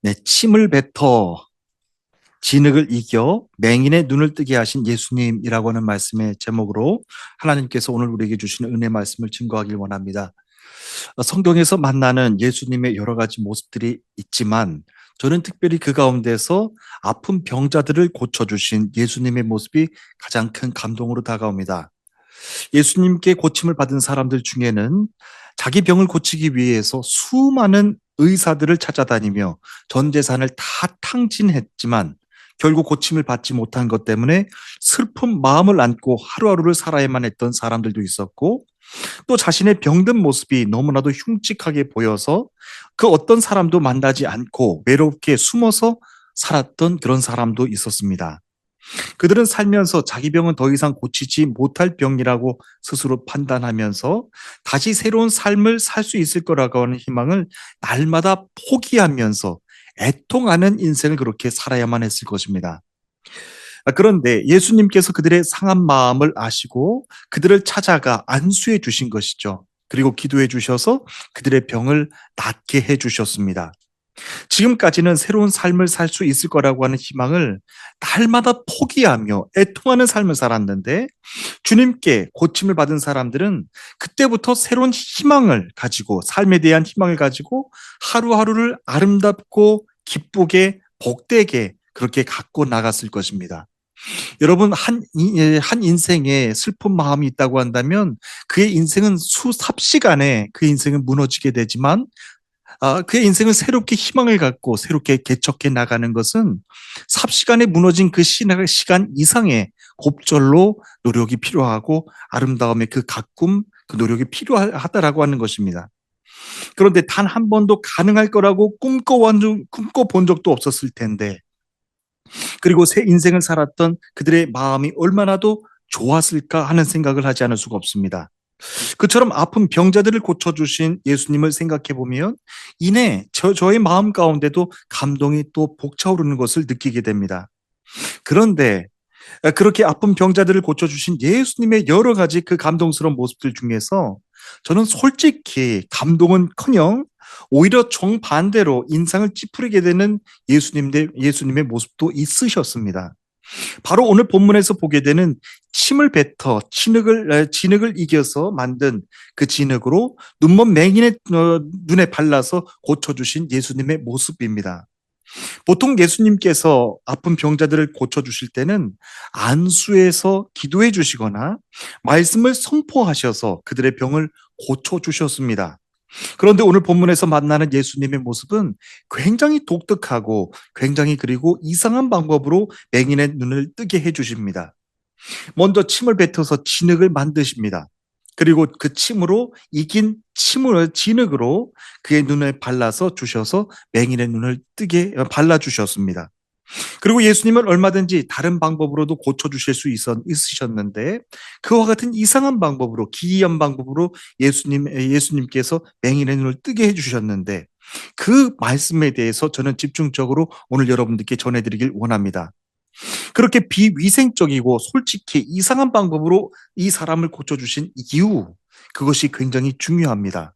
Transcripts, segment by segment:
네, 침을 뱉어 진흙을 이겨 맹인의 눈을 뜨게 하신 예수님이라고 하는 말씀의 제목으로 하나님께서 오늘 우리에게 주시는 은혜 말씀을 증거하길 원합니다. 성경에서 만나는 예수님의 여러 가지 모습들이 있지만 저는 특별히 그 가운데서 아픈 병자들을 고쳐주신 예수님의 모습이 가장 큰 감동으로 다가옵니다. 예수님께 고침을 받은 사람들 중에는 자기 병을 고치기 위해서 수많은 의사들을 찾아다니며 전 재산을 다 탕진했지만 결국 고침을 받지 못한 것 때문에 슬픈 마음을 안고 하루하루를 살아야만 했던 사람들도 있었고, 또 자신의 병든 모습이 너무나도 흉측하게 보여서 그 어떤 사람도 만나지 않고 외롭게 숨어서 살았던 그런 사람도 있었습니다. 그들은 살면서 자기 병은 더 이상 고치지 못할 병이라고 스스로 판단하면서 다시 새로운 삶을 살 수 있을 거라고 하는 희망을 날마다 포기하면서 애통하는 인생을 그렇게 살아야만 했을 것입니다. 그런데 예수님께서 그들의 상한 마음을 아시고 그들을 찾아가 안수해 주신 것이죠. 그리고 기도해 주셔서 그들의 병을 낫게 해 주셨습니다. 지금까지는 새로운 삶을 살 수 있을 거라고 하는 희망을 날마다 포기하며 애통하는 삶을 살았는데, 주님께 고침을 받은 사람들은 그때부터 새로운 희망을 가지고, 삶에 대한 희망을 가지고 하루하루를 아름답고 기쁘게 복되게 그렇게 갖고 나갔을 것입니다. 여러분, 한 인생에 슬픈 마음이 있다고 한다면 그의 인생은 수삽시간에 그 인생은 무너지게 되지만, 그의 인생을 새롭게 희망을 갖고 새롭게 개척해 나가는 것은 삽시간에 무너진 그 시간 이상의 곱절로 노력이 필요하고 아름다움의 그 가꿈, 그 노력이 필요하다라고 하는 것입니다. 그런데 단 한 번도 가능할 거라고 꿈꿔본 적도 없었을 텐데, 그리고 새 인생을 살았던 그들의 마음이 얼마나도 좋았을까 하는 생각을 하지 않을 수가 없습니다. 그처럼 아픈 병자들을 고쳐주신 예수님을 생각해 보면 이내 저의 마음 가운데도 감동이 또 벅차오르는 것을 느끼게 됩니다. 그런데 그렇게 아픈 병자들을 고쳐주신 예수님의 여러 가지 그 감동스러운 모습들 중에서 저는 솔직히 감동은커녕 오히려 정반대로 인상을 찌푸리게 되는 예수님의 모습도 있으셨습니다. 바로 오늘 본문에서 보게 되는 침을 뱉어 진흙을 이겨서 만든 그 진흙으로 눈먼 맹인의 눈에 발라서 고쳐주신 예수님의 모습입니다. 보통 예수님께서 아픈 병자들을 고쳐주실 때는 안수해서 기도해 주시거나 말씀을 선포하셔서 그들의 병을 고쳐주셨습니다. 그런데 오늘 본문에서 만나는 예수님의 모습은 굉장히 독특하고 굉장히 그리고 이상한 방법으로 맹인의 눈을 뜨게 해주십니다. 먼저 침을 뱉어서 진흙을 만드십니다. 그리고 그 침으로 이긴 진흙으로 그의 눈에 발라서 주셔서 맹인의 눈을 뜨게 발라주셨습니다. 그리고 예수님은 얼마든지 다른 방법으로도 고쳐주실 수 있으셨는데 그와 같은 이상한 방법으로 기이한 방법으로 예수님께서 맹인의 눈을 뜨게 해주셨는데 그 말씀에 대해서 저는 집중적으로 오늘 여러분들께 전해드리길 원합니다. 그렇게 비위생적이고 솔직히 이상한 방법으로 이 사람을 고쳐주신 이유, 그것이 굉장히 중요합니다.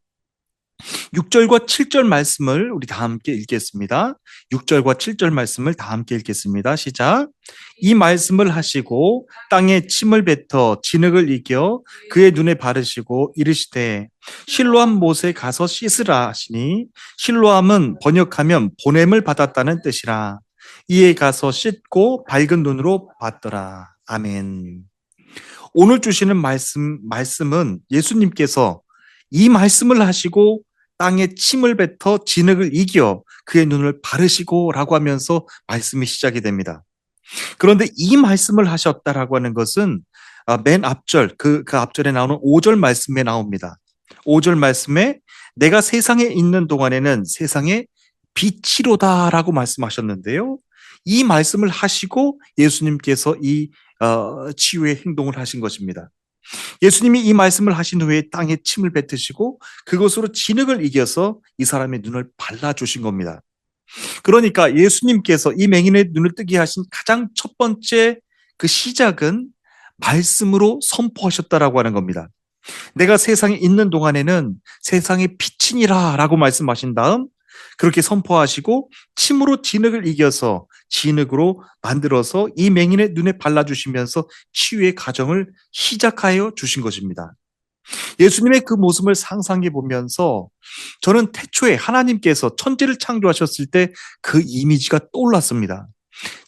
6절과 7절 말씀을 우리 다 함께 읽겠습니다. 6절과 7절 말씀을 다 함께 읽겠습니다. 시작. 이 말씀을 하시고 땅에 침을 뱉어 진흙을 이겨 그의 눈에 바르시고 이르시되 실로암 못에 가서 씻으라 하시니, 실로암은 번역하면 보냄을 받았다는 뜻이라. 이에 가서 씻고 밝은 눈으로 봤더라. 아멘. 오늘 주시는 말씀은 예수님께서 이 말씀을 하시고 땅에 침을 뱉어 진흙을 이겨 그의 눈을 바르시고 라고 하면서 말씀이 시작이 됩니다. 그런데 이 말씀을 하셨다라고 하는 것은 맨 앞절, 그 앞절에 나오는 5절 말씀에 나옵니다. 5절 말씀에 내가 세상에 있는 동안에는 세상의 빛이로다라고 말씀하셨는데요. 이 말씀을 하시고 예수님께서 이 치유의 행동을 하신 것입니다. 예수님이 이 말씀을 하신 후에 땅에 침을 뱉으시고 그것으로 진흙을 이겨서 이 사람의 눈을 발라주신 겁니다. 그러니까 예수님께서 이 맹인의 눈을 뜨게 하신 가장 첫 번째 그 시작은 말씀으로 선포하셨다라고 하는 겁니다. 내가 세상에 있는 동안에는 세상의 빛이니라 라고 말씀하신 다음 그렇게 선포하시고 침으로 진흙을 이겨서 진흙으로 만들어서 이 맹인의 눈에 발라주시면서 치유의 과정을 시작하여 주신 것입니다. 예수님의 그 모습을 상상해 보면서 저는 태초에 하나님께서 천지를 창조하셨을 때 그 이미지가 떠올랐습니다.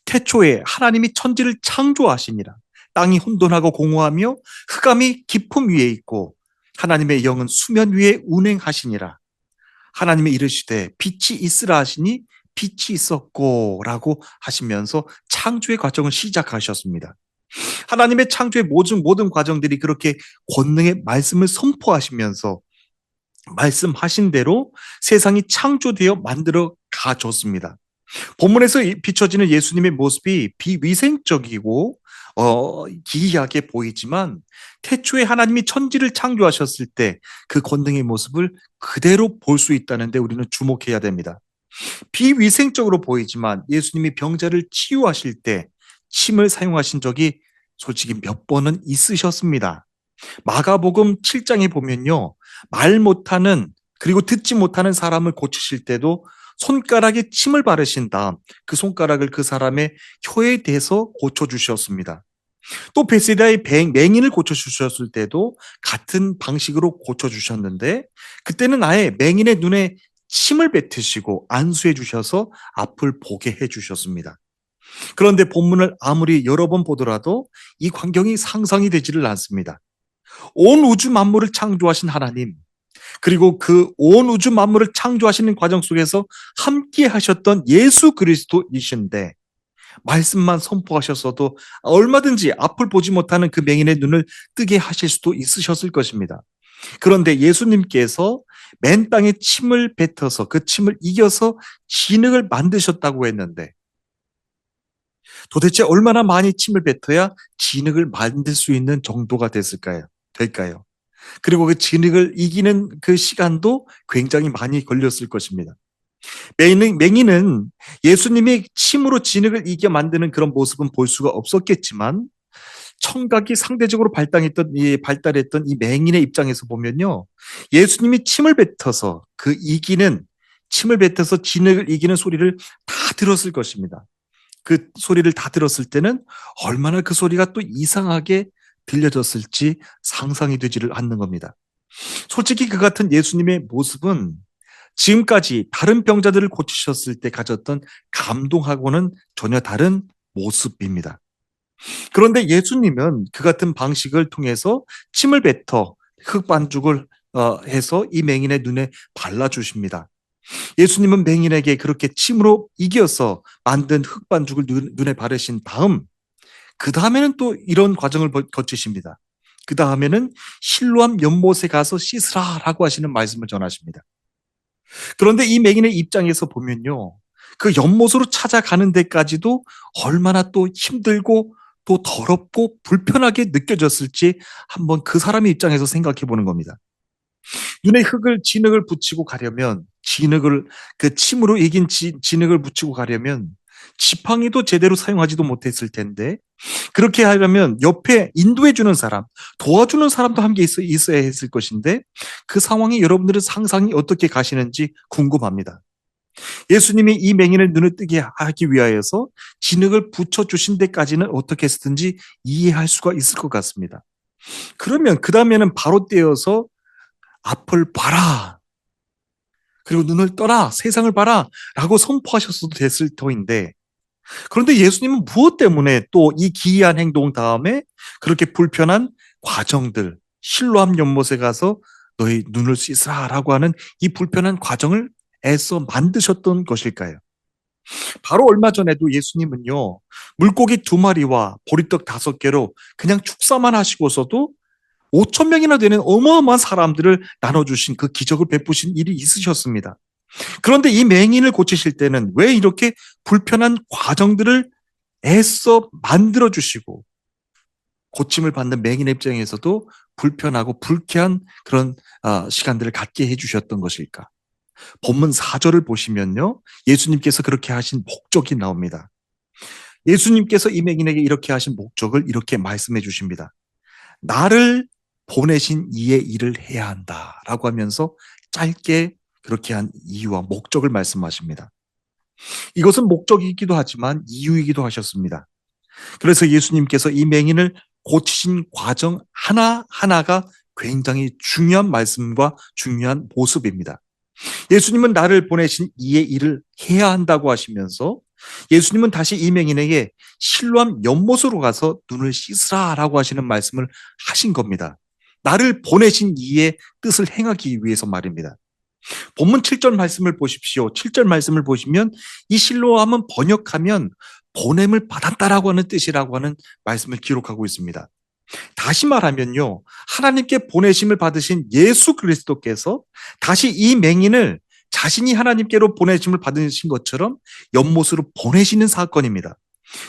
태초에 하나님이 천지를 창조하시니라. 땅이 혼돈하고 공허하며 흑암이 깊음 위에 있고 하나님의 영은 수면 위에 운행하시니라. 하나님이 이르시되 빛이 있으라 하시니 빛이 있었고 라고 하시면서 창조의 과정을 시작하셨습니다. 하나님의 창조의 모든 과정들이 그렇게 권능의 말씀을 선포하시면서 말씀하신 대로 세상이 창조되어 만들어 가졌습니다. 본문에서 비춰지는 예수님의 모습이 비위생적이고 기이하게 보이지만 태초에 하나님이 천지를 창조하셨을 때 그 권능의 모습을 그대로 볼 수 있다는 데 우리는 주목해야 됩니다. 비위생적으로 보이지만 예수님이 병자를 치유하실 때 침을 사용하신 적이 솔직히 몇 번은 있으셨습니다. 마가복음 7장에 보면요, 말 못하는 그리고 듣지 못하는 사람을 고치실 때도 손가락에 침을 바르신 다음 그 손가락을 그 사람의 혀에 대서 고쳐주셨습니다. 또 베세다의 맹인을 고쳐주셨을 때도 같은 방식으로 고쳐주셨는데 그때는 아예 맹인의 눈에 침을 뱉으시고 안수해 주셔서 앞을 보게 해주셨습니다. 그런데 본문을 아무리 여러 번 보더라도 이 광경이 상상이 되지를 않습니다. 온 우주 만물을 창조하신 하나님, 그리고 그 온 우주 만물을 창조하시는 과정 속에서 함께 하셨던 예수 그리스도이신데 말씀만 선포하셨어도 얼마든지 앞을 보지 못하는 그 맹인의 눈을 뜨게 하실 수도 있으셨을 것입니다. 그런데 예수님께서 맨 땅에 침을 뱉어서 그 침을 이겨서 진흙을 만드셨다고 했는데 도대체 얼마나 많이 침을 뱉어야 진흙을 만들 수 있는 정도가 될까요? 그리고 그 진흙을 이기는 그 시간도 굉장히 많이 걸렸을 것입니다. 맹인은 예수님이 침으로 진흙을 이겨 만드는 그런 모습은 볼 수가 없었겠지만 청각이 상대적으로 발달했던 이 맹인의 입장에서 보면요, 예수님이 침을 뱉어서 진흙을 이기는 소리를 다 들었을 것입니다. 그 소리를 다 들었을 때는 얼마나 그 소리가 또 이상하게 들려졌을지 상상이 되지를 않는 겁니다. 솔직히 그 같은 예수님의 모습은 지금까지 다른 병자들을 고치셨을 때 가졌던 감동하고는 전혀 다른 모습입니다. 그런데 예수님은 그 같은 방식을 통해서 침을 뱉어 흙반죽을 해서 이 맹인의 눈에 발라주십니다. 예수님은 맹인에게 그렇게 침으로 이겨서 만든 흙반죽을 눈에 바르신 다음 그 다음에는 또 이런 과정을 거치십니다. 그 다음에는 실로암 연못에 가서 씻으라라고 하시는 말씀을 전하십니다. 그런데 이 맹인의 입장에서 보면요, 그 연못으로 찾아가는 데까지도 얼마나 또 힘들고 또 더럽고 불편하게 느껴졌을지 한번 그 사람의 입장에서 생각해 보는 겁니다. 눈에 진흙을 붙이고 가려면 그 침으로 이긴 진흙을 붙이고 가려면 지팡이도 제대로 사용하지도 못했을 텐데 그렇게 하려면 옆에 인도해 주는 사람, 도와주는 사람도 함께 있어야 했을 것인데 그 상황이 여러분들은 상상이 어떻게 가시는지 궁금합니다. 예수님이 이 맹인의 눈을 뜨게 하기 위하여서 진흙을 붙여주신 데까지는 어떻게 했든지 이해할 수가 있을 것 같습니다. 그러면 그 다음에는 바로 떼어서 앞을 봐라, 그리고 눈을 떠라, 세상을 봐라 라고 선포하셨어도 됐을 터인데 그런데 예수님은 무엇 때문에 또 이 기이한 행동 다음에 그렇게 불편한 과정들, 실로암 연못에 가서 너희 눈을 씻으라 라고 하는 이 불편한 과정을 애써 만드셨던 것일까요? 바로 얼마 전에도 예수님은요, 물고기 2마리와 보리떡 5개로 그냥 축사만 하시고서도 5천 명이나 되는 어마어마한 사람들을 나눠주신 그 기적을 베푸신 일이 있으셨습니다. 그런데 이 맹인을 고치실 때는 왜 이렇게 불편한 과정들을 애써 만들어주시고 고침을 받는 맹인의 입장에서도 불편하고 불쾌한 그런 시간들을 갖게 해주셨던 것일까? 본문 4절을 보시면요, 예수님께서 그렇게 하신 목적이 나옵니다. 예수님께서 이 맹인에게 이렇게 하신 목적을 이렇게 말씀해 주십니다. 나를 보내신 이의 일을 해야 한다라고 하면서 짧게 그렇게 한 이유와 목적을 말씀하십니다. 이것은 목적이기도 하지만 이유이기도 하셨습니다. 그래서 예수님께서 이 맹인을 고치신 과정 하나하나가 굉장히 중요한 말씀과 중요한 모습입니다. 예수님은 나를 보내신 이의 일을 해야 한다고 하시면서 예수님은 다시 이 맹인에게 실로암 연못으로 가서 눈을 씻으라라고 하시는 말씀을 하신 겁니다. 나를 보내신 이의 뜻을 행하기 위해서 말입니다. 본문 7절 말씀을 보십시오. 7절 말씀을 보시면 이 실로암은 번역하면 보냄을 받았다라고 하는 뜻이라고 하는 말씀을 기록하고 있습니다. 다시 말하면요, 하나님께 보내심을 받으신 예수 그리스도께서 다시 이 맹인을 자신이 하나님께로 보내심을 받으신 것처럼 연못으로 보내시는 사건입니다.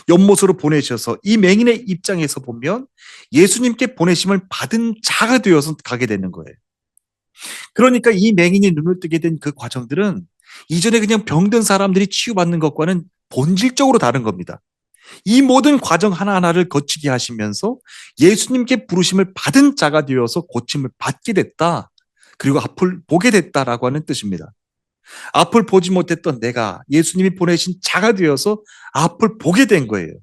연못으로 보내셔서 이 맹인의 입장에서 보면 예수님께 보내심을 받은 자가 되어서 가게 되는 거예요. 그러니까 이 맹인이 눈을 뜨게 된 그 과정들은 이전에 그냥 병든 사람들이 치유받는 것과는 본질적으로 다른 겁니다. 이 모든 과정 하나하나를 거치게 하시면서 예수님께 부르심을 받은 자가 되어서 고침을 받게 됐다. 그리고 앞을 보게 됐다라고 하는 뜻입니다. 앞을 보지 못했던 내가 예수님이 보내신 자가 되어서 앞을 보게 된 거예요.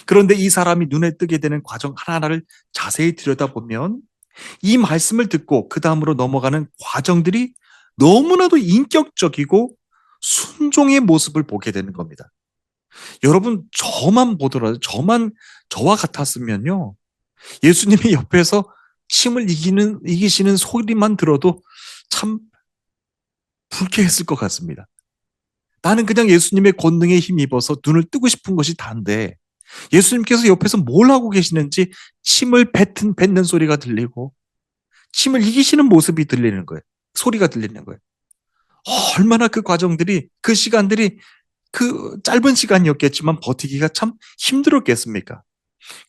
그런데 이 사람이 눈에 뜨게 되는 과정 하나하나를 자세히 들여다보면 이 말씀을 듣고 그 다음으로 넘어가는 과정들이 너무나도 인격적이고 순종의 모습을 보게 되는 겁니다. 여러분, 저만 보더라도 저와 같았으면요, 예수님이 옆에서 침을 이기시는 소리만 들어도 참 불쾌했을 것 같습니다. 나는 그냥 예수님의 권능에 힘입어서 눈을 뜨고 싶은 것이 다인데 예수님께서 옆에서 뭘 하고 계시는지 침을 뱉는 소리가 들리고 침을 이기시는 모습이 들리는 거예요. 소리가 들리는 거예요. 얼마나 그 과정들이, 그 시간들이 그 짧은 시간이었겠지만 버티기가 참 힘들었겠습니까?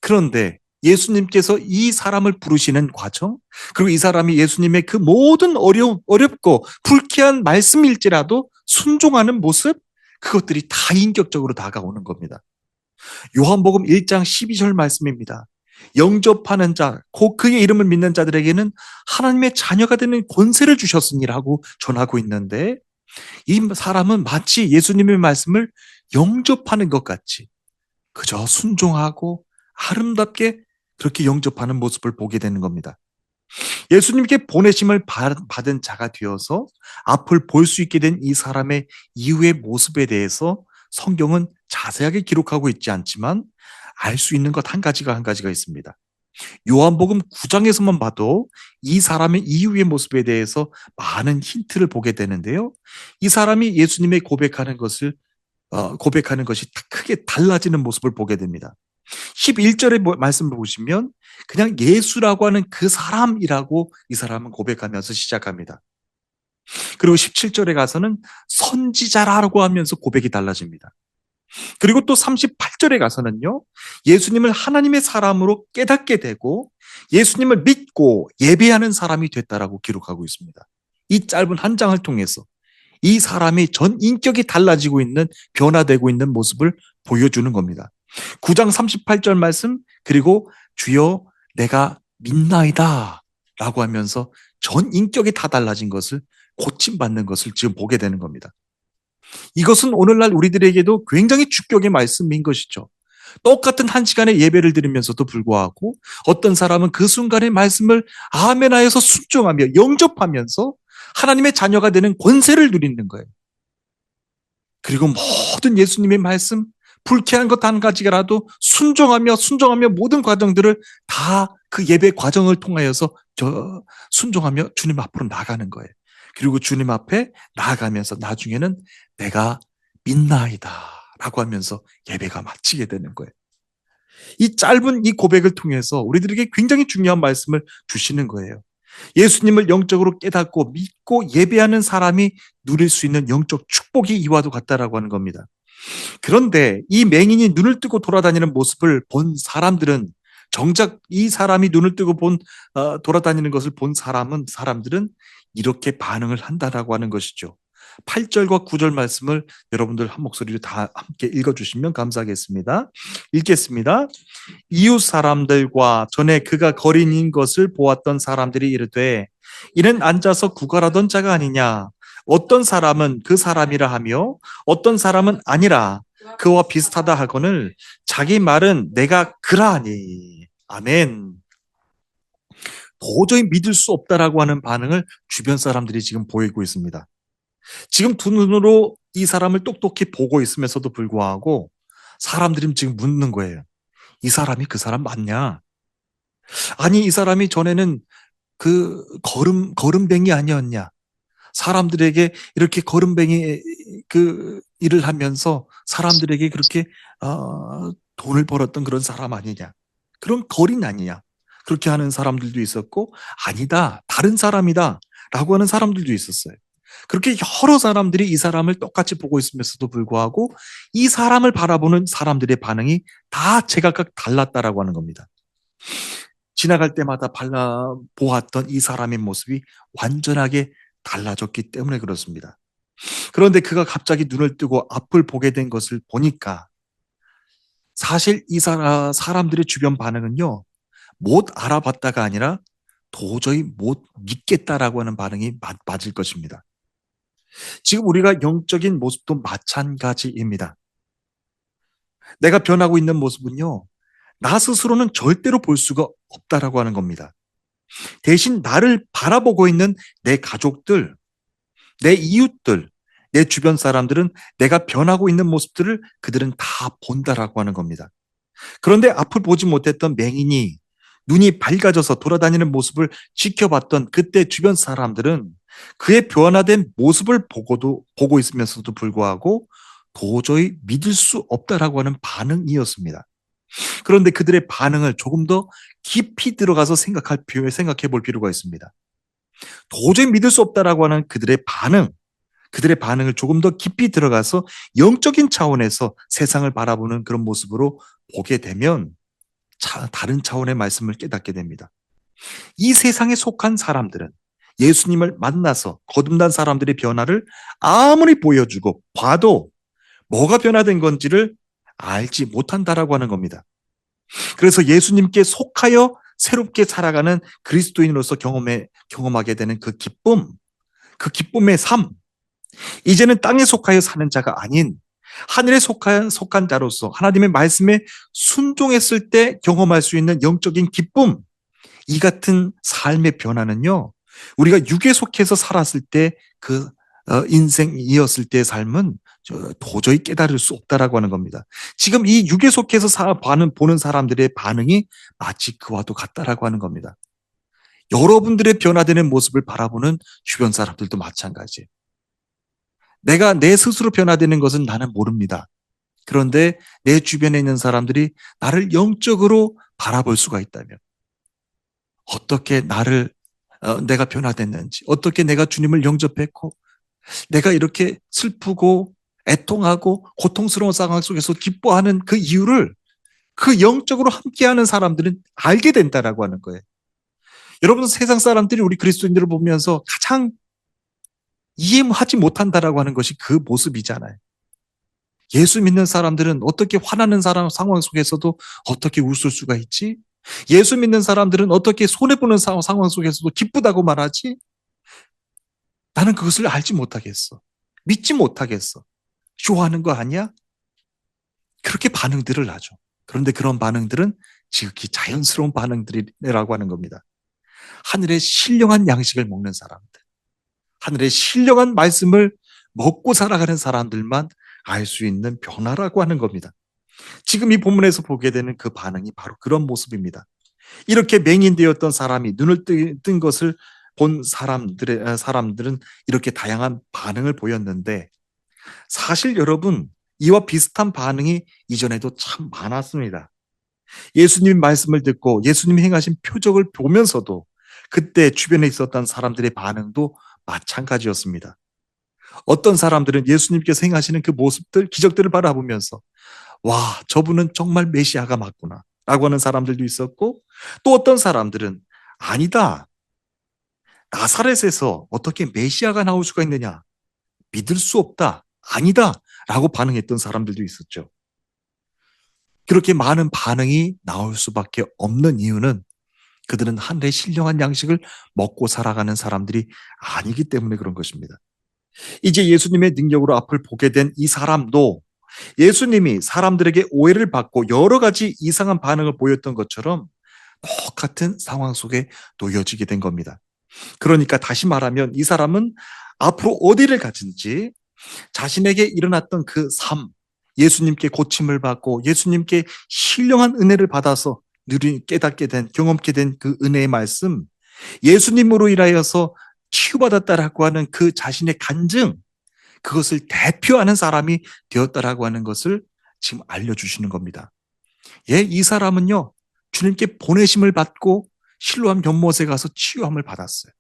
그런데 예수님께서 이 사람을 부르시는 과정, 그리고 이 사람이 예수님의 그 모든 어렵고 불쾌한 말씀일지라도 순종하는 모습, 그것들이 다 인격적으로 다가오는 겁니다. 요한복음 1장 12절 말씀입니다. 영접하는 자, 곧 그의 이름을 믿는 자들에게는 하나님의 자녀가 되는 권세를 주셨으니라고 전하고 있는데, 이 사람은 마치 예수님의 말씀을 영접하는 것 같이 그저 순종하고 아름답게 그렇게 영접하는 모습을 보게 되는 겁니다. 예수님께 보내심을 받은 자가 되어서 앞을 볼 수 있게 된 이 사람의 이후의 모습에 대해서 성경은 자세하게 기록하고 있지 않지만 알 수 있는 것 한 가지가 있습니다. 요한복음 9장에서만 봐도 이 사람의 이후의 모습에 대해서 많은 힌트를 보게 되는데요. 이 사람이 예수님의 고백하는 것이 크게 달라지는 모습을 보게 됩니다. 11절의 말씀을 보시면 그냥 예수라고 하는 그 사람이라고 이 사람은 고백하면서 시작합니다. 그리고 17절에 가서는 선지자라고 하면서 고백이 달라집니다. 그리고 또 38절에 가서는요, 예수님을 하나님의 사람으로 깨닫게 되고 예수님을 믿고 예배하는 사람이 됐다라고 기록하고 있습니다. 이 짧은 한 장을 통해서 이 사람이 전 인격이 달라지고 있는, 변화되고 있는 모습을 보여주는 겁니다. 9장 38절 말씀, 그리고 주여 내가 믿나이다 라고 하면서 전 인격이 다 달라진 것을, 고침받는 것을 지금 보게 되는 겁니다. 이것은 오늘날 우리들에게도 굉장히 주격의 말씀인 것이죠. 똑같은 한 시간의 예배를 드리면서도 불구하고 어떤 사람은 그 순간의 말씀을 아멘하여서 순종하며 영접하면서 하나님의 자녀가 되는 권세를 누리는 거예요. 그리고 모든 예수님의 말씀, 불쾌한 것 한 가지라도 순종하며 모든 과정들을 다 그 예배 과정을 통하여서 순종하며 주님 앞으로 나가는 거예요. 그리고 주님 앞에 나아가면서 나중에는 내가 믿나이다 라고 하면서 예배가 마치게 되는 거예요. 이 짧은 이 고백을 통해서 우리들에게 굉장히 중요한 말씀을 주시는 거예요. 예수님을 영적으로 깨닫고 믿고 예배하는 사람이 누릴 수 있는 영적 축복이 이와도 같다라고 하는 겁니다. 그런데 이 맹인이 눈을 뜨고 돌아다니는 모습을 본 사람들은, 정작 이 사람이 눈을 뜨고 돌아다니는 것을 본 사람들은 이렇게 반응을 한다라고 하는 것이죠. 8절과 9절 말씀을 여러분들 한 목소리로 다 함께 읽어주시면 감사하겠습니다. 읽겠습니다. 이웃 사람들과 전에 그가 거린인 것을 보았던 사람들이 이르되 이는 앉아서 구걸하던 자가 아니냐. 어떤 사람은 그 사람이라 하며 어떤 사람은 아니라 그와 비슷하다 하거늘 자기 말은 내가 그러하니. 아멘. 도저히 믿을 수 없다라고 하는 반응을 주변 사람들이 지금 보이고 있습니다. 지금 두 눈으로 이 사람을 똑똑히 보고 있으면서도 불구하고 사람들이 지금 묻는 거예요. 이 사람이 그 사람 맞냐? 아니, 이 사람이 전에는 그 거름뱅이 아니었냐? 사람들에게 이렇게 거름뱅이 그 일을 하면서 사람들에게 그렇게 돈을 벌었던 그런 사람 아니냐? 그런 거린 아니냐? 그렇게 하는 사람들도 있었고, 아니다, 다른 사람이다 라고 하는 사람들도 있었어요. 그렇게 여러 사람들이 이 사람을 똑같이 보고 있으면서도 불구하고 이 사람을 바라보는 사람들의 반응이 다 제각각 달랐다라고 하는 겁니다. 지나갈 때마다 보았던 이 사람의 모습이 완전하게 달라졌기 때문에 그렇습니다. 그런데 그가 갑자기 눈을 뜨고 앞을 보게 된 것을 보니까 사실 이 사람들의 주변 반응은요, 못 알아봤다가 아니라 도저히 못 믿겠다라고 하는 반응이 맞을 것입니다. 지금 우리가 영적인 모습도 마찬가지입니다. 내가 변하고 있는 모습은요, 나 스스로는 절대로 볼 수가 없다라고 하는 겁니다. 대신 나를 바라보고 있는 내 가족들, 내 이웃들, 내 주변 사람들은 내가 변하고 있는 모습들을 그들은 다 본다라고 하는 겁니다. 그런데 앞을 보지 못했던 맹인이 눈이 밝아져서 돌아다니는 모습을 지켜봤던 그때 주변 사람들은 그의 변화된 모습을 보고 있으면서도 불구하고 도저히 믿을 수 없다라고 하는 반응이었습니다. 그런데 그들의 반응을 조금 더 깊이 들어가서 생각해 볼 필요가 있습니다. 도저히 믿을 수 없다라고 하는 그들의 반응을 조금 더 깊이 들어가서 영적인 차원에서 세상을 바라보는 그런 모습으로 보게 되면 다른 차원의 말씀을 깨닫게 됩니다. 이 세상에 속한 사람들은 예수님을 만나서 거듭난 사람들의 변화를 아무리 보여주고 봐도 뭐가 변화된 건지를 알지 못한다라고 하는 겁니다. 그래서 예수님께 속하여 새롭게 살아가는 그리스도인으로서 경험하게 되는 그 기쁨의 삶, 이제는 땅에 속하여 사는 자가 아닌 하늘에 속한 자로서 하나님의 말씀에 순종했을 때 경험할 수 있는 영적인 기쁨, 이 같은 삶의 변화는요, 우리가 육에 속해서 살았을 때 그 인생이었을 때의 삶은 도저히 깨달을 수 없다라고 하는 겁니다. 지금 이 육에 속해서 보는 사람들의 반응이 마치 그와도 같다라고 하는 겁니다. 여러분들의 변화되는 모습을 바라보는 주변 사람들도 마찬가지예요. 내가 내 스스로 변화되는 것은 나는 모릅니다. 그런데 내 주변에 있는 사람들이 나를 영적으로 바라볼 수가 있다면 어떻게 내가 변화됐는지, 어떻게 내가 주님을 영접했고 내가 이렇게 슬프고 애통하고 고통스러운 상황 속에서 기뻐하는 그 이유를 그 영적으로 함께하는 사람들은 알게 된다라고 하는 거예요. 여러분, 세상 사람들이 우리 그리스도인들을 보면서 가장 이해하지 못한다라고 하는 것이 그 모습이잖아요. 예수 믿는 사람들은 어떻게 화나는 상황 속에서도 어떻게 웃을 수가 있지? 예수 믿는 사람들은 어떻게 손해보는 상황 속에서도 기쁘다고 말하지? 나는 그것을 알지 못하겠어. 믿지 못하겠어. 쇼하는 거 아니야? 그렇게 반응들을 하죠. 그런데 그런 반응들은 지극히 자연스러운 반응들이라고 하는 겁니다. 하늘의 신령한 양식을 먹는 사람들, 하늘의 신령한 말씀을 먹고 살아가는 사람들만 알 수 있는 변화라고 하는 겁니다. 지금 이 본문에서 보게 되는 그 반응이 바로 그런 모습입니다. 이렇게 맹인되었던 사람이 눈을 뜬 것을 본 사람들은 이렇게 다양한 반응을 보였는데, 사실 여러분, 이와 비슷한 반응이 이전에도 참 많았습니다. 예수님 말씀을 듣고 예수님이 행하신 표적을 보면서도 그때 주변에 있었던 사람들의 반응도 마찬가지였습니다. 어떤 사람들은 예수님께서 행하시는 그 모습들, 기적들을 바라보면서 와, 저분은 정말 메시아가 맞구나 라고 하는 사람들도 있었고, 또 어떤 사람들은 아니다, 나사렛에서 어떻게 메시아가 나올 수가 있느냐, 믿을 수 없다, 아니다 라고 반응했던 사람들도 있었죠. 그렇게 많은 반응이 나올 수밖에 없는 이유는 그들은 하늘의 신령한 양식을 먹고 살아가는 사람들이 아니기 때문에 그런 것입니다. 이제 예수님의 능력으로 앞을 보게 된 이 사람도 예수님이 사람들에게 오해를 받고 여러 가지 이상한 반응을 보였던 것처럼 똑같은 상황 속에 놓여지게 된 겁니다. 그러니까 다시 말하면 이 사람은 앞으로 어디를 가든지 자신에게 일어났던 그 삶, 예수님께 고침을 받고 예수님께 신령한 은혜를 받아서 깨닫게 된, 경험게 된 그 은혜의 말씀, 예수님으로 인하여서 치유받았다라고 하는 그 자신의 간증, 그것을 대표하는 사람이 되었다라고 하는 것을 지금 알려주시는 겁니다. 예, 이 사람은요, 주님께 보내심을 받고 실로암 연못에 가서 치유함을 받았어요.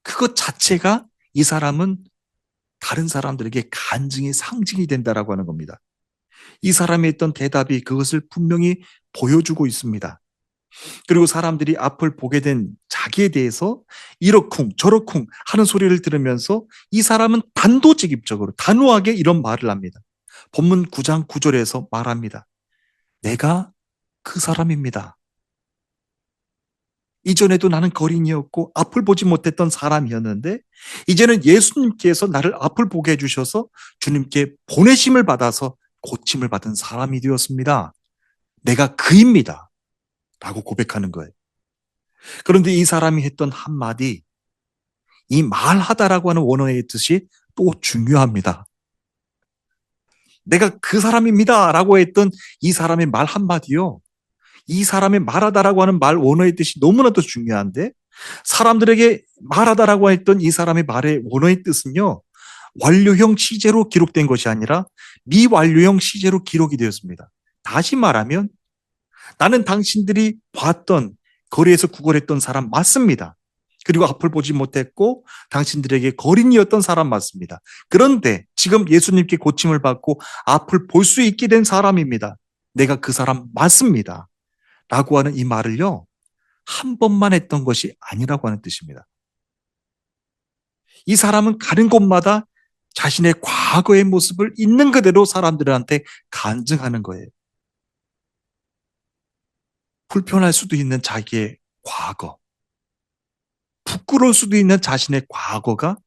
그것 자체가 이 사람은 다른 사람들에게 간증의 상징이 된다라고 하는 겁니다. 이 사람이 했던 대답이 그것을 분명히 보여주고 있습니다. 그리고 사람들이 앞을 보게 된 자기에 대해서 이러쿵 저러쿵 하는 소리를 들으면서 이 사람은 단도직입적으로 단호하게 이런 말을 합니다. 본문 9장 9절에서 말합니다. 내가 그 사람입니다. 이전에도 나는 거린이었고 앞을 보지 못했던 사람이었는데 이제는 예수님께서 나를 앞을 보게 해주셔서 주님께 보내심을 받아서 고침을 받은 사람이 되었습니다. 내가 그입니다. 라고 고백하는 거예요. 그런데 이 사람이 했던 한마디, 이 말하다라고 하는 원어의 뜻이 또 중요합니다. 내가 그 사람입니다. 라고 했던 이 사람의 말 한마디요. 이 사람의 말하다라고 하는 말 원어의 뜻이 너무나도 중요한데 사람들에게 말하다라고 했던 이 사람의 말의 원어의 뜻은요. 완료형 시제로 기록된 것이 아니라 미완료형 시제로 기록이 되었습니다. 다시 말하면 나는 당신들이 봤던 거리에서 구걸했던 사람 맞습니다. 그리고 앞을 보지 못했고 당신들에게 거린이었던 사람 맞습니다. 그런데 지금 예수님께 고침을 받고 앞을 볼 수 있게 된 사람입니다. 내가 그 사람 맞습니다. 라고 하는 이 말을요. 한 번만 했던 것이 아니라고 하는 뜻입니다. 이 사람은 가는 곳마다 자신의 과거의 모습을 있는 그대로 사람들한테 간증하는 거예요. 불편할 수도 있는 자기의 과거, 부끄러울 수도 있는 자신의 과거가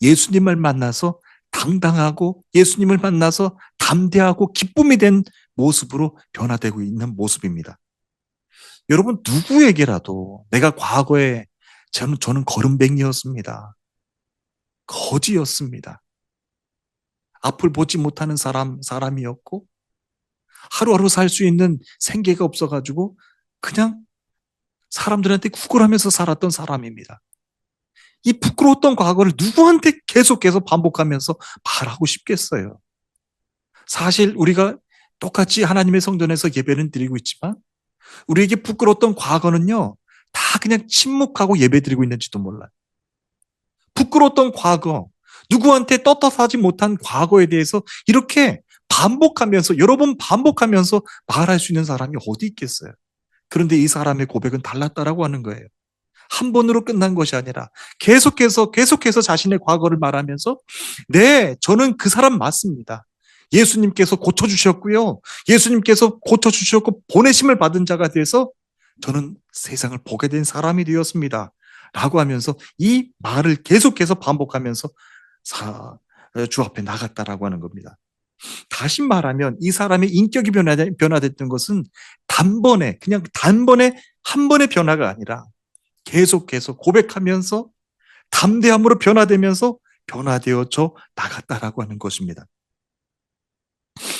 예수님을 만나서 당당하고 예수님을 만나서 담대하고 기쁨이 된 모습으로 변화되고 있는 모습입니다. 여러분 누구에게라도 내가 과거에 저는 거름뱅이였습니다. 거지였습니다. 앞을 보지 못하는 사람이었고 하루하루 살 수 있는 생계가 없어가지고 그냥 사람들한테 구걸하면서 살았던 사람입니다. 이 부끄러웠던 과거를 누구한테 계속해서 반복하면서 말하고 싶겠어요. 사실 우리가 똑같이 하나님의 성전에서 예배는 드리고 있지만 우리에게 부끄러웠던 과거는요, 다 그냥 침묵하고 예배 드리고 있는지도 몰라요. 부끄러웠던 과거, 누구한테 떳떳하지 못한 과거에 대해서 이렇게 반복하면서, 여러 번 반복하면서 말할 수 있는 사람이 어디 있겠어요? 그런데 이 사람의 고백은 달랐다라고 하는 거예요. 한 번으로 끝난 것이 아니라 계속해서 자신의 과거를 말하면서 네, 저는 그 사람 맞습니다. 예수님께서 고쳐주셨고요. 예수님께서 고쳐주셨고 보내심을 받은 자가 돼서 저는 세상을 보게 된 사람이 되었습니다. 라고 하면서 이 말을 계속해서 반복하면서 주 앞에 나갔다라고 하는 겁니다. 다시 말하면 이 사람의 인격이 변화됐던 것은 그냥 단번에 한 번의 변화가 아니라 계속해서 고백하면서 담대함으로 변화되면서 변화되어져 나갔다라고 하는 것입니다.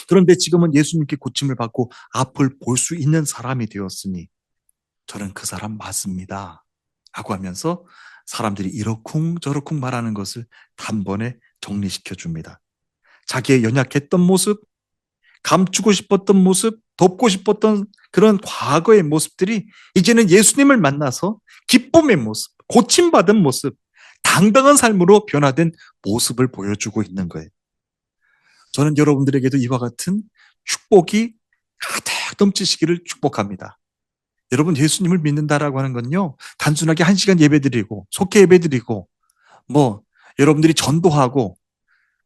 그런데 지금은 예수님께 고침을 받고 앞을 볼 수 있는 사람이 되었으니 저는 그 사람 맞습니다. 라고 하면서 사람들이 이러쿵 저러쿵 말하는 것을 단번에 정리시켜 줍니다. 자기의 연약했던 모습, 감추고 싶었던 모습, 덮고 싶었던 그런 과거의 모습들이 이제는 예수님을 만나서 기쁨의 모습, 고침받은 모습, 당당한 삶으로 변화된 모습을 보여주고 있는 거예요. 저는 여러분들에게도 이와 같은 축복이 가득 넘치시기를 축복합니다. 여러분 예수님을 믿는다라고 하는 건요, 단순하게 1시간 예배드리고 속회 예배드리고 여러분들이 전도하고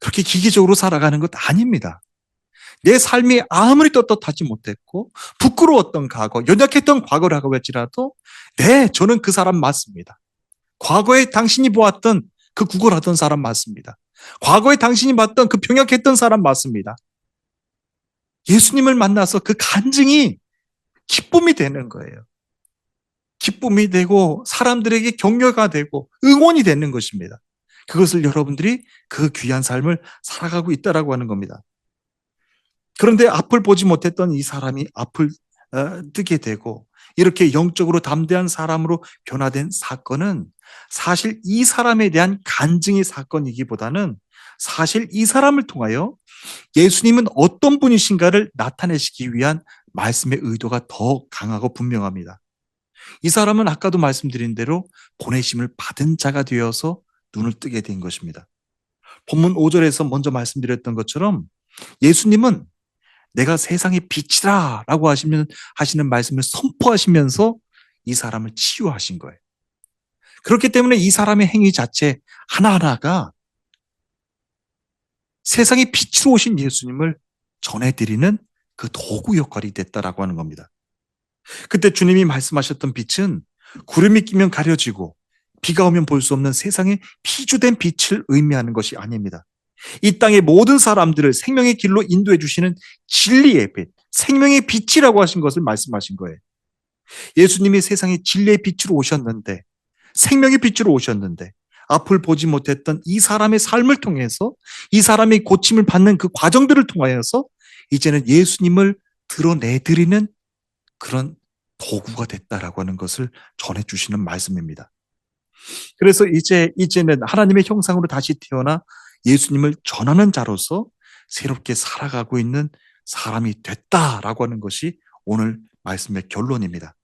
그렇게 기계적으로 살아가는 것 아닙니다. 내 삶이 아무리 떳떳하지 못했고 부끄러웠던 과거, 연약했던 과거라고 할지라도 네, 저는 그 사람 맞습니다. 과거에 당신이 보았던 그 구걸하던 사람 맞습니다. 과거에 당신이 봤던 그 병약했던 사람 맞습니다. 예수님을 만나서 그 간증이 기쁨이 되는 거예요. 기쁨이 되고 사람들에게 격려가 되고 응원이 되는 것입니다. 그것을 여러분들이 그 귀한 삶을 살아가고 있다라고 하는 겁니다. 그런데 앞을 보지 못했던 이 사람이 앞을 뜨게 되고 이렇게 영적으로 담대한 사람으로 변화된 사건은 사실 이 사람에 대한 간증의 사건이기보다는 사실 이 사람을 통하여 예수님은 어떤 분이신가를 나타내시기 위한 말씀의 의도가 더 강하고 분명합니다. 이 사람은 아까도 말씀드린 대로 보내심을 받은 자가 되어서 눈을 뜨게 된 것입니다. 본문 5절에서 먼저 말씀드렸던 것처럼 예수님은 내가 세상의 빛이다 라고 하시는 말씀을 선포하시면서 이 사람을 치유하신 거예요. 그렇기 때문에 이 사람의 행위 자체 하나하나가 세상의 빛으로 오신 예수님을 전해드리는 그 도구 역할이 됐다라고 하는 겁니다. 그때 주님이 말씀하셨던 빛은 구름이 끼면 가려지고 비가 오면 볼 수 없는 세상의 피주된 빛을 의미하는 것이 아닙니다. 이 땅의 모든 사람들을 생명의 길로 인도해 주시는 진리의 빛, 생명의 빛이라고 하신 것을 말씀하신 거예요. 예수님이 세상의 진리의 빛으로 오셨는데, 생명의 빛으로 오셨는데 앞을 보지 못했던 이 사람의 삶을 통해서 이 사람이 고침을 받는 그 과정들을 통하여서 이제는 예수님을 드러내드리는 그런 도구가 됐다라고 하는 것을 전해주시는 말씀입니다. 그래서 이제는 하나님의 형상으로 다시 태어나 예수님을 전하는 자로서 새롭게 살아가고 있는 사람이 됐다라고 하는 것이 오늘 말씀의 결론입니다.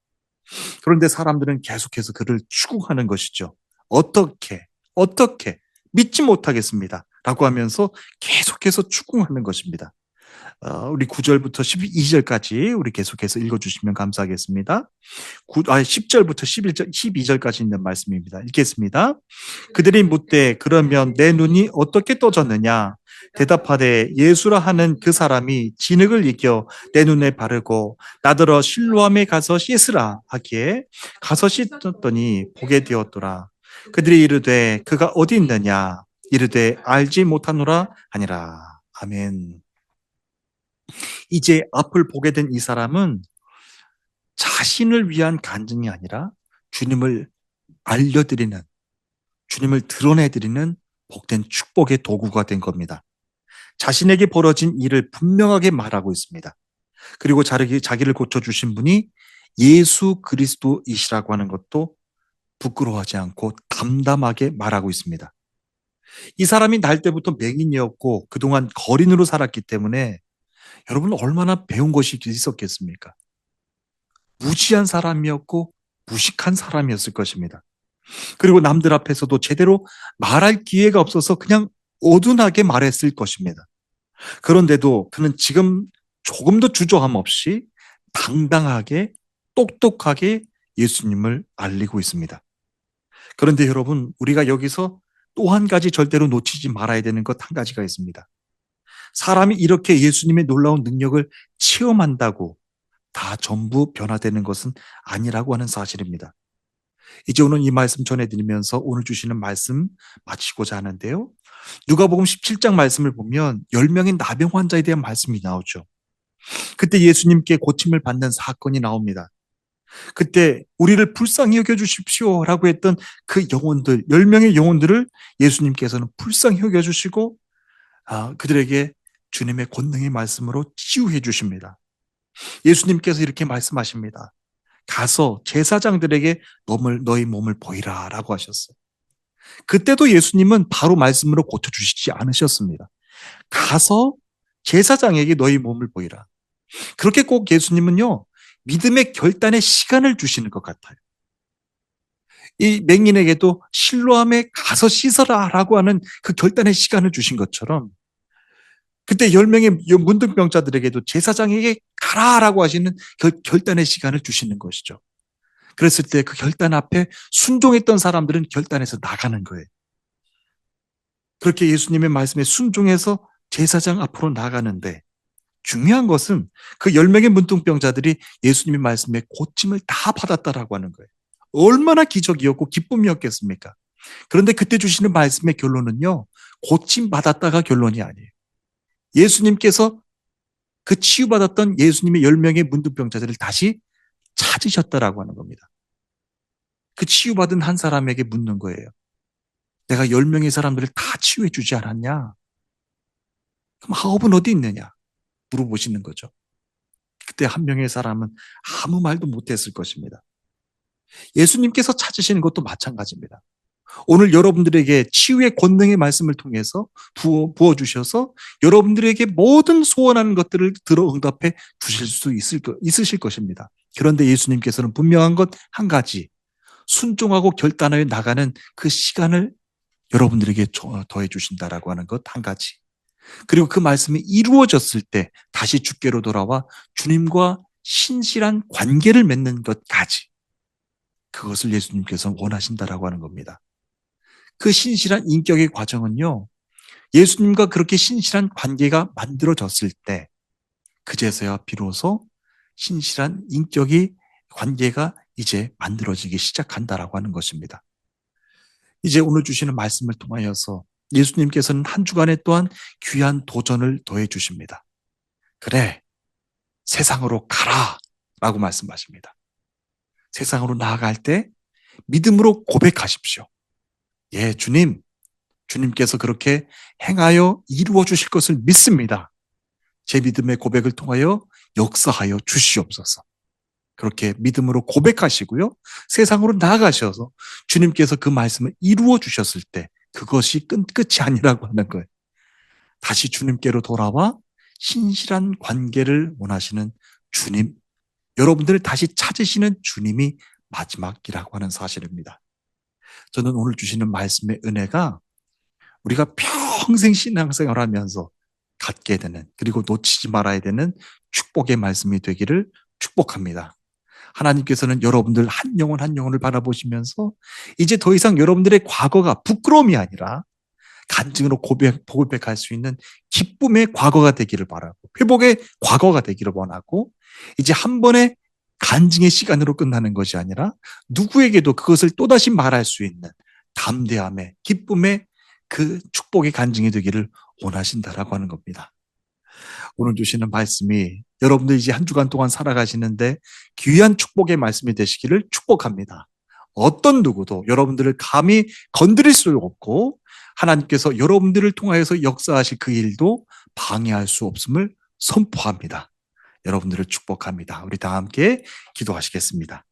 그런데 사람들은 계속해서 그를 추궁하는 것이죠. 어떻게 믿지 못하겠습니다 라고 하면서 계속해서 추궁하는 것입니다. 우리 9절부터 12절까지 우리 계속해서 읽어주시면 감사하겠습니다. 10절부터 12절까지 있는 말씀입니다. 읽겠습니다. 그들이 묻되 그러면 내 눈이 어떻게 떠졌느냐? 대답하되 예수라 하는 그 사람이 진흙을 이겨 내 눈에 바르고 나더러 실로암에 가서 씻으라 하기에 가서 씻었더니 보게 되었더라. 그들이 이르되 그가 어디 있느냐? 이르되 알지 못하노라 하니라. 아멘. 이제 앞을 보게 된 이 사람은 자신을 위한 간증이 아니라 주님을 알려드리는, 주님을 드러내드리는 복된 축복의 도구가 된 겁니다. 자신에게 벌어진 일을 분명하게 말하고 있습니다. 그리고 자기를 고쳐주신 분이 예수 그리스도이시라고 하는 것도 부끄러워하지 않고 담담하게 말하고 있습니다. 이 사람이 날 때부터 맹인이었고 그동안 거린으로 살았기 때문에 여러분 얼마나 배운 것이 있었겠습니까? 무지한 사람이었고 무식한 사람이었을 것입니다. 그리고 남들 앞에서도 제대로 말할 기회가 없어서 그냥 어둔하게 말했을 것입니다. 그런데도 그는 지금 조금도 주저함 없이 당당하게 똑똑하게 예수님을 알리고 있습니다. 그런데 여러분, 우리가 여기서 또 한 가지 절대로 놓치지 말아야 되는 것 한 가지가 있습니다. 사람이 이렇게 예수님의 놀라운 능력을 체험한다고 다 전부 변화되는 것은 아니라고 하는 사실입니다. 이제 오늘 이 말씀 전해드리면서 오늘 주시는 말씀 마치고자 하는데요. 누가복음 17장 말씀을 보면 10명의 나병 환자에 대한 말씀이 나오죠. 그때 예수님께 고침을 받는 사건이 나옵니다. 그때 우리를 불쌍히 여겨주십시오 라고 했던 그 영혼들, 10명의 영혼들을 예수님께서는 불쌍히 여겨주시고 그들에게 주님의 권능의 말씀으로 치유해 주십니다. 예수님께서 이렇게 말씀하십니다. 가서 제사장들에게 너희 몸을 보이라 라고 하셨어요. 그때도 예수님은 바로 말씀으로 고쳐주시지 않으셨습니다. 가서 제사장에게 너희 몸을 보이라. 그렇게 꼭 예수님은요, 믿음의 결단의 시간을 주시는 것 같아요. 이 맹인에게도 실로암에 가서 씻어라 라고 하는 그 결단의 시간을 주신 것처럼 그때 10명의 문둥병자들에게도 제사장에게 가라라고 하시는 결단의 시간을 주시는 것이죠. 그랬을 때 그 결단 앞에 순종했던 사람들은 결단해서 나가는 거예요. 그렇게 예수님의 말씀에 순종해서 제사장 앞으로 나가는데 중요한 것은 그 10명의 문둥병자들이 예수님의 말씀에 고침을 다 받았다라고 하는 거예요. 얼마나 기적이었고 기쁨이었겠습니까? 그런데 그때 주시는 말씀의 결론은요, 고침받았다가 결론이 아니에요. 예수님께서 그 치유받았던 예수님의 10명의 문둥병자들을 다시 찾으셨다라고 하는 겁니다. 그 치유받은 한 사람에게 묻는 거예요. 내가 10명의 사람들을 다 치유해 주지 않았냐? 그럼 9은 어디 있느냐? 물어보시는 거죠. 그때 한 명의 사람은 아무 말도 못했을 것입니다. 예수님께서 찾으시는 것도 마찬가지입니다. 오늘 여러분들에게 치유의 권능의 말씀을 통해서 부어주셔서 여러분들에게 모든 소원하는 것들을 들어 응답해 주실 수 있으실 것입니다. 그런데 예수님께서는 분명한 것 한 가지, 순종하고 결단하여 나가는 그 시간을 여러분들에게 더해 주신다라고 하는 것 한 가지. 그리고 그 말씀이 이루어졌을 때 다시 주께로 돌아와 주님과 신실한 관계를 맺는 것까지, 그것을 예수님께서 원하신다라고 하는 겁니다. 그 신실한 인격의 과정은요, 예수님과 그렇게 신실한 관계가 만들어졌을 때 그제서야 비로소 신실한 인격의 관계가 이제 만들어지기 시작한다라고 하는 것입니다. 이제 오늘 주시는 말씀을 통하여서 예수님께서는 한 주간에 또한 귀한 도전을 더해 주십니다. 그래, 세상으로 가라 라고 말씀하십니다. 세상으로 나아갈 때 믿음으로 고백하십시오. 예, 주님께서 그렇게 행하여 이루어 주실 것을 믿습니다. 제 믿음의 고백을 통하여 역사하여 주시옵소서. 그렇게 믿음으로 고백하시고요, 세상으로 나아가셔서 주님께서 그 말씀을 이루어 주셨을 때 그것이 끝이 아니라고 하는 거예요. 다시 주님께로 돌아와 신실한 관계를 원하시는 주님, 여러분들을 다시 찾으시는 주님이 마지막이라고 하는 사실입니다. 저는 오늘 주시는 말씀의 은혜가 우리가 평생 신앙생활 하면서 갖게 되는, 그리고 놓치지 말아야 되는 축복의 말씀이 되기를 축복합니다. 하나님께서는 여러분들 한 영혼 한 영혼을 바라보시면서 이제 더 이상 여러분들의 과거가 부끄러움이 아니라 간증으로 고백할 수 있는 기쁨의 과거가 되기를 바라고, 회복의 과거가 되기를 원하고, 이제 한 번의 간증의 시간으로 끝나는 것이 아니라 누구에게도 그것을 또다시 말할 수 있는 담대함의, 기쁨의 그 축복의 간증이 되기를 원하신다라고 하는 겁니다. 오늘 주시는 말씀이 여러분들 이제 한 주간 동안 살아가시는데 귀한 축복의 말씀이 되시기를 축복합니다. 어떤 누구도 여러분들을 감히 건드릴 수 없고, 하나님께서 여러분들을 통하여서 역사하실 그 일도 방해할 수 없음을 선포합니다. 여러분들을 축복합니다. 우리 다 함께 기도하시겠습니다.